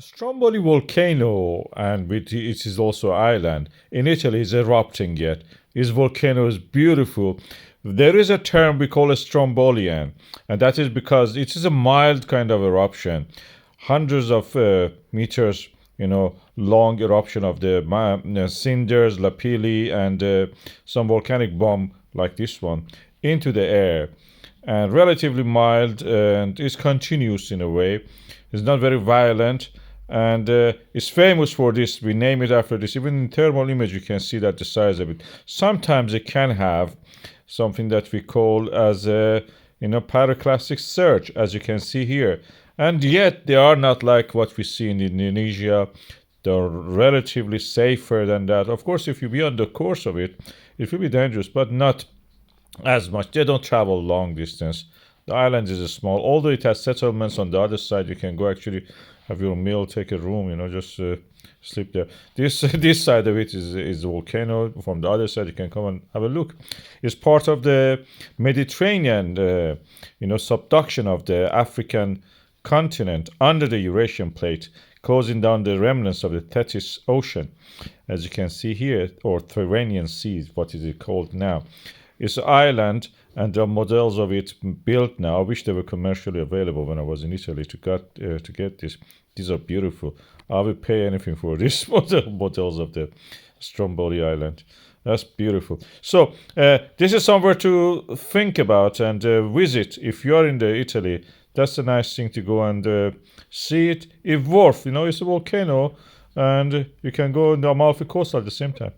Stromboli volcano, and it is also island in Italy, is erupting yet. This volcano is beautiful. There is a term we call a Strombolian, and that is because it is a mild kind of eruption, hundreds of meters, long eruption of the cinders, lapilli, and some volcanic bomb like this one into the air, and relatively mild, and is continuous in a way. It's not very violent, and it's famous for this. We name it after this. Even in thermal image, you can see that the size of it. Sometimes it can have something that we call as a pyroclastic surge, as you can see here. And yet they are not like what we see in Indonesia. They're relatively safer than that. Of course, if you be on the course of it, it will be dangerous, but not as much. They don't travel long distance. The island is small, although it has settlements on the other side. You can go actually have your meal, take a room, just sleep there. This side of it is the volcano. From the other side, you can come and have a look. It's part of the Mediterranean, subduction of the African continent under the Eurasian plate, closing down the remnants of the Tethys Ocean, as you can see here, or Tyrrhenian Sea, what is it called now? It's an island, and there are models of it built now. I wish they were commercially available when I was in Italy to get this. These are beautiful. I would pay anything for these models of the Stromboli Island. That's beautiful. So this is somewhere to think about and visit if you are in the Italy. That's a nice thing to go and see it evolve. It's a volcano, and you can go on the Amalfi Coast at the same time.